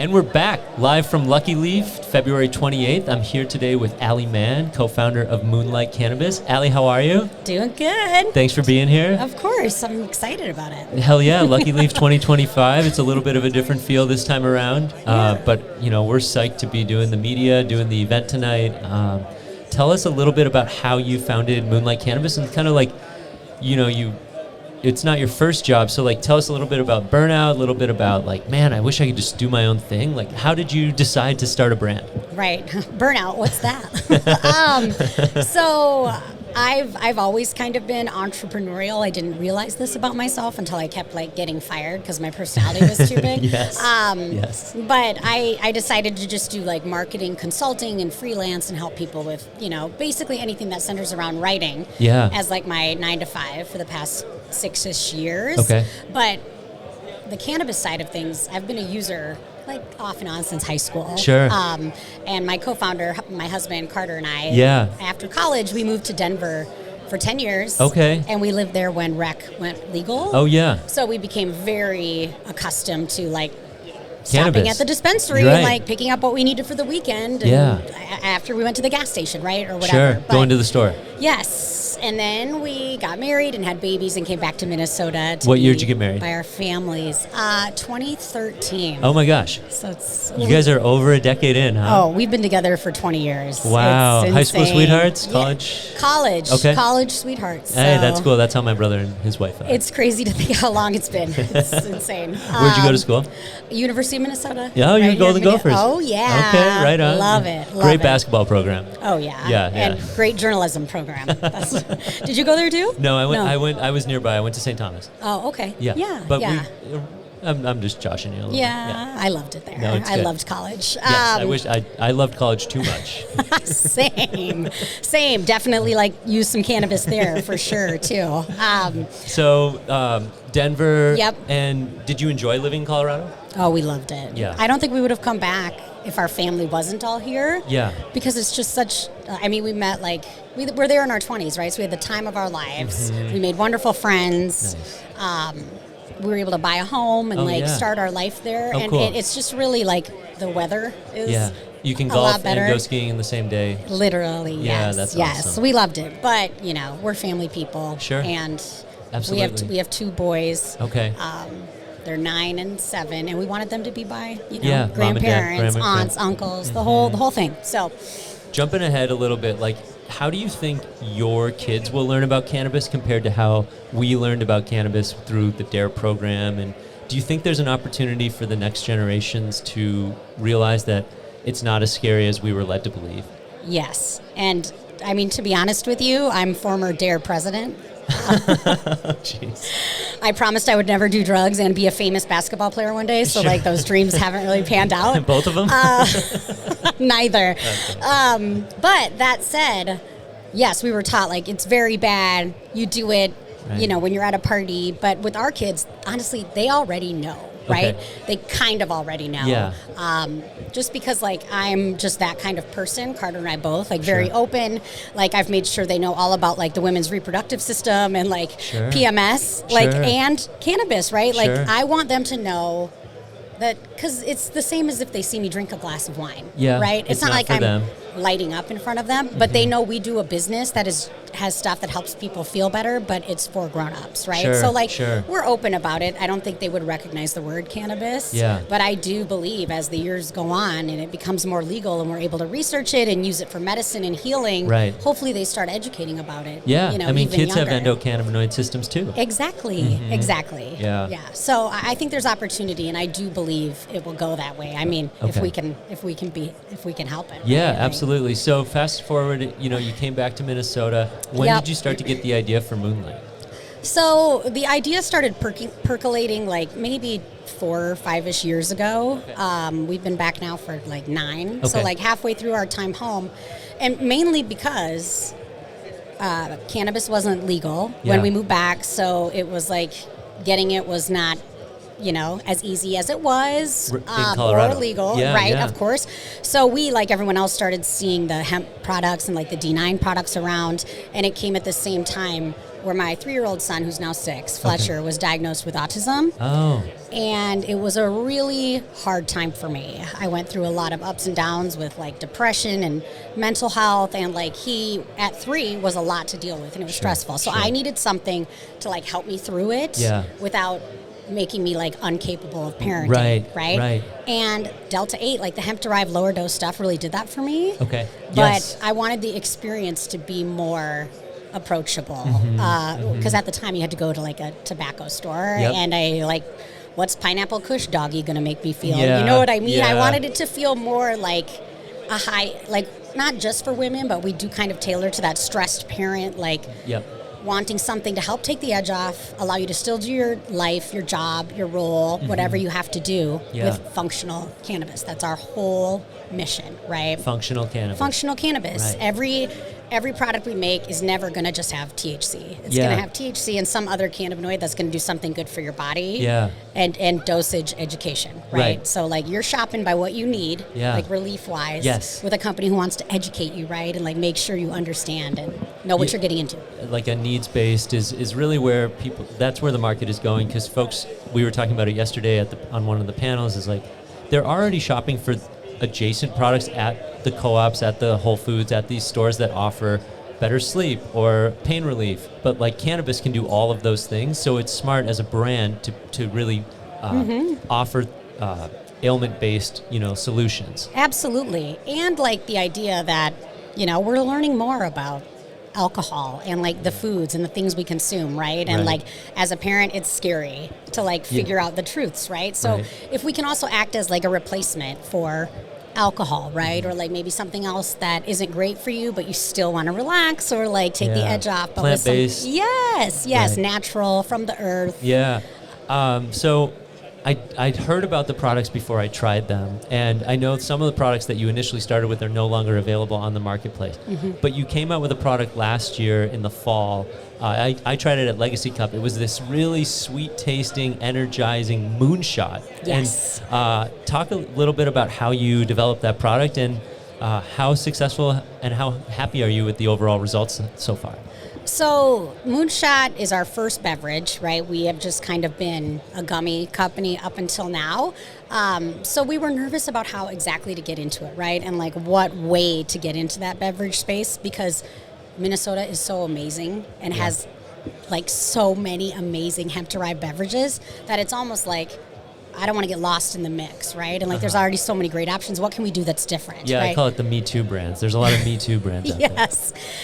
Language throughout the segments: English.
And we're back, live from Lucky Leaf, February 28th. I'm here today with Allie Mann, co-founder of Moonlight Cannabis. Allie, how are you? Doing good. Thanks for being here. Of course, I'm excited about it. Hell yeah, Lucky Leaf 2025. It's a little bit of a different feel this time around. But, we're psyched to be doing the media, doing the event tonight. Tell us a little bit about how you founded Moonlight Cannabis and kind of like, it's not your first job, so tell us a little bit about burnout, a little bit about man, I wish I could just do my own thing. How did you decide to start a brand? Right, burnout. What's that? So I've always kind of been entrepreneurial. I didn't realize this about myself until I kept getting fired because my personality was too big. Yes. Yes. But I decided to just do marketing, consulting, and freelance and help people with basically anything that centers around writing. Yeah. As my 9 to 5 for the past 6-ish years. Okay. But the cannabis side of things, I've been a user off and on since high school. Sure. And my co-founder, my husband Carter, and I, after college, we moved to Denver for 10 years. Okay. And we lived there when rec went legal. Oh yeah. So we became very accustomed to Cannabis. stopping at the dispensary right. and picking up what we needed for the weekend. And after we went to the gas station, right, or whatever. Sure. Going to the store. Yes. And then we got married and had babies and came back to Minnesota. What year did you get married? By our families. 2013. Oh my gosh. So it's you guys are over a decade in, huh? Oh, we've been together for 20 years. Wow. High school sweethearts? College? Yeah. College. Okay. College sweethearts. Hey, that's cool. That's how my brother and his wife are. It's crazy to think how long it's been. It's insane. Where'd you go to school? University of Minnesota. Yeah, you're Golden Gophers. Oh, yeah. Okay, right on. Love it. Great basketball program. Oh, yeah. Yeah. And great journalism program. Did you go there too? No, I was nearby. I went to St. Thomas. Oh, okay. Yeah. Yeah. But I'm just joshing you a little bit. Yeah, I loved it there. No, I loved college. Yes, I loved college too much. Same. Definitely use some cannabis there for sure too. So Denver. Yep. And did you enjoy living in Colorado? Oh, we loved it. Yeah. I don't think we would have come back if our family wasn't all here. Yeah. Because it's just such, we met we were there in our 20s, right? So we had the time of our lives. Mm-hmm. We made wonderful friends. Nice. We were able to buy a home and start our life there. Oh, and cool. it's just really the weather is you can a golf lot better. and go skiing in the same day. Literally, yeah, yes. That's yes. awesome. We loved it. But, we're family people. Sure. And absolutely. we have 2 boys. Okay. They're 9 and 7, and we wanted them to be by, Mom and grandparents, dad, aunts, uncles, the whole thing. So, jumping ahead a little bit, how do you think your kids will learn about cannabis compared to how we learned about cannabis through the DARE program? And do you think there's an opportunity for the next generations to realize that it's not as scary as we were led to believe? Yes. And, to be honest with you, I'm former DARE president. Jeez. I promised I would never do drugs and be a famous basketball player one day, so those dreams haven't really panned out. Both of them? Neither. Okay. But that said, yes, we were taught it's very bad. You do it, right. When you're at a party. But with our kids, honestly, they already know. Right? Okay. They kind of already know. Yeah. Just because I'm just that kind of person, Carter and I both, very open. I've made sure they know all about the women's reproductive system and PMS, and cannabis, right? Sure. I want them to know that, because it's the same as if they see me drink a glass of wine. Yeah. Right? It's not like for I'm them. Lighting up in front of them, but they know we do a business that has stuff that helps people feel better, but it's for grown-ups, right? Sure, So we're open about it. I don't think they would recognize the word cannabis, but I do believe as the years go on and it becomes more legal and we're able to research it and use it for medicine and healing, hopefully they start educating about it. Yeah, kids younger. have endocannabinoid systems too. Exactly, mm-hmm. exactly. Yeah. So I think there's opportunity, and I do believe it will go that way. If we can help it. Yeah, right? absolutely. So fast forward, you came back to Minnesota. When did you start to get the idea for Moonlight? So the idea started percolating maybe 4 or 5-ish years ago. Okay. We've been back now for 9. Okay. So halfway through our time home, and mainly because cannabis wasn't legal when we moved back. So it was getting it was not as easy as it was, or legal, right? Yeah. Of course. So we, like everyone else, started seeing the hemp products and the D9 products around, and it came at the same time where my 3-year-old son, who's now 6, Fletcher, was diagnosed with autism. Oh. And it was a really hard time for me. I went through a lot of ups and downs with like depression and mental health, and like he at 3 was a lot to deal with, and it was stressful. So I needed something to like help me through it without making me like incapable of parenting, right? And Delta 8, like the hemp-derived lower dose stuff, really did that for me. Okay. But I wanted the experience to be more approachable, because at the time you had to go to like a tobacco store, and I like, what's Pineapple Kush Doggy gonna make me feel? You know what I mean? I wanted it to feel more like a high, like not just for women, but we do kind of tailor to that stressed parent, like wanting something to help take the edge off, allow you to still do your life, your job, your role, whatever you have to do with functional cannabis. That's our whole mission, right? Functional cannabis. Functional cannabis. Right. Every product we make is never going to just have THC. It's going to have THC and some other cannabinoid that's going to do something good for your body. And dosage education, right? So like you're shopping by what you need, like relief-wise, with a company who wants to educate you, right? And like make sure you understand and know what you're getting into. Like a needs-based is really where that's where the market is going, because folks, we were talking about it yesterday on one of the panels, is like they're already shopping for adjacent products at the co-ops, at the Whole Foods, at these stores that offer better sleep or pain relief. But like cannabis can do all of those things, so it's smart as a brand to really offer ailment-based, solutions. Absolutely. And like the idea that, we're learning more about alcohol and like the foods and the things we consume, right? And like as a parent, it's scary to like figure out the truths, right? So if we can also act as like a replacement for alcohol, right? Or like maybe something else that isn't great for you, but you still want to relax or like take the edge off. But plant-based. Natural, from the earth. So I'd heard about the products before I tried them, and I know some of the products that you initially started with are no longer available on the marketplace. But you came out with a product last year in the fall. I tried it at Legacy Cup. It was this really sweet-tasting, energizing moonshot. Yes. And talk a little bit about how you developed that product, and how successful and how happy are you with the overall results so far? So Moonshot is our first beverage, right? We have just kind of been a gummy company up until now. So we were nervous about how exactly to get into it, right? And like what way to get into that beverage space, because Minnesota is so amazing and has like so many amazing hemp-derived beverages that it's almost like I don't want to get lost in the mix, right? And like there's already so many great options. What can we do that's different? Yeah, right? I call it the Me Too brands. There's a lot of Me Too brands out there.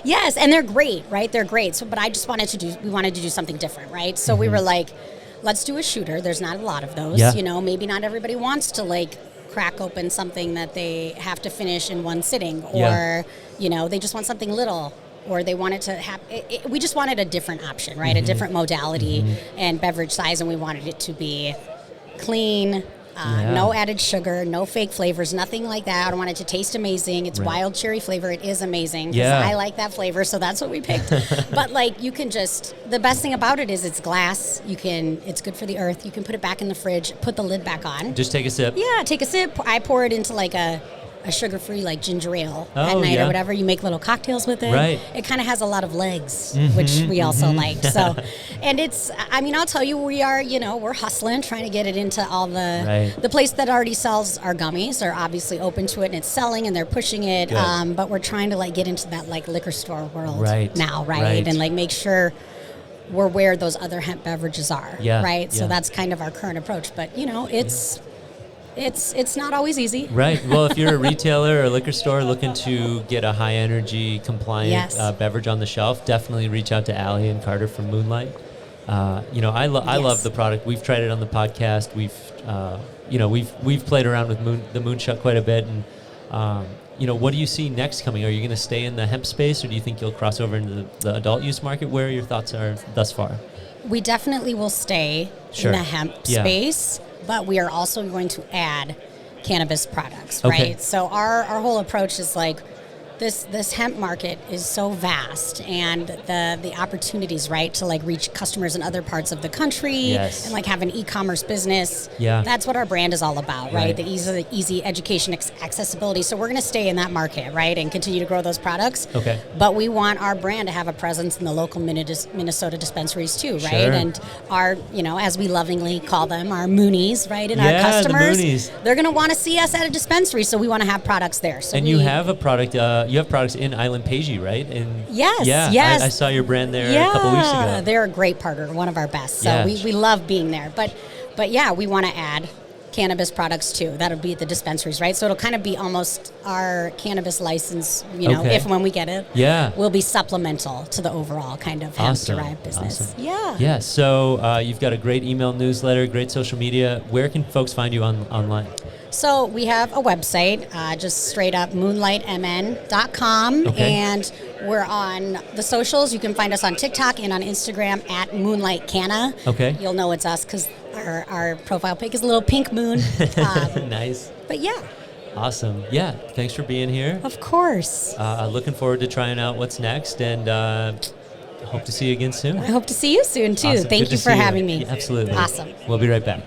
Yes, and they're great, right? They're great. So, but I just wanted to do something different, right? So we were like, let's do a shooter. There's not a lot of those, maybe not everybody wants to like crack open something that they have to finish in one sitting, or, they just want something little, or they wanted to have, we just wanted a different option, right? A different modality and beverage size, and we wanted it to be clean, no added sugar, no fake flavors, nothing like that. I want it to taste amazing. It's wild cherry flavor. It is amazing because I like that flavor, so that's what we picked. But like you can the best thing about it is it's glass. It's good for the earth. You can put it back in the fridge, put the lid back on. Just take a sip. Yeah, take a sip. I pour it into like a sugar-free like ginger ale at night or whatever. You make little cocktails with it. Right. It kind of has a lot of legs, which we also like. So, and I'll tell you, we are, we're hustling, trying to get it into all the place that already sells our gummies are obviously open to it and it's selling and they're pushing it. But we're trying to like get into that like liquor store world now, right? And like make sure we're where those other hemp beverages are, right? So that's kind of our current approach. But, it's not always easy. Right. Well, if you're a retailer or a liquor store looking to get a high energy compliant beverage on the shelf, definitely reach out to Allie and Carter from Moonlight. I love the product. We've tried it on the podcast. We've played around with the Moonshot quite a bit. And what do you see next coming? Are you going to stay in the hemp space, or do you think you'll cross over into the adult use market? Where are your thoughts are thus far? We definitely will stay in the hemp space. But we are also going to add cannabis products, right? So our whole approach is like, this hemp market is so vast, and the opportunities, right, to like reach customers in other parts of the country, and like have an e-commerce business. Yeah. That's what our brand is all about, right? The easy education, accessibility. So we're going to stay in that market, right, and continue to grow those products. Okay. But we want our brand to have a presence in the local Minnesota dispensaries too, right? Sure. And our, as we lovingly call them, our Moonies, right? And our customers, they're going to want to see us at a dispensary, so we want to have products there. So you have a product. You have products in Island Pagey, right? Yes. I saw your brand there a couple weeks ago. They're a great partner, one of our best. So we love being there. But yeah, we want to add cannabis products too. That'll be at the dispensaries, right? So it'll kind of be almost our cannabis license, if and when we get it, will be supplemental to the overall kind of hemp-derived business. Awesome. Yeah. So you've got a great email newsletter, great social media. Where can folks find you online? So we have a website, just straight up moonlightmn.com, and we're on the socials. You can find us on TikTok and on Instagram at Moonlight Canna. Okay. You'll know it's us because our profile pic is a little pink moon. Nice. But yeah. Awesome. Yeah. Thanks for being here. Of course. Looking forward to trying out what's next, and hope to see you again soon. I hope to see you soon too. Awesome. Thank you for having me. Yeah, absolutely. Awesome. We'll be right back.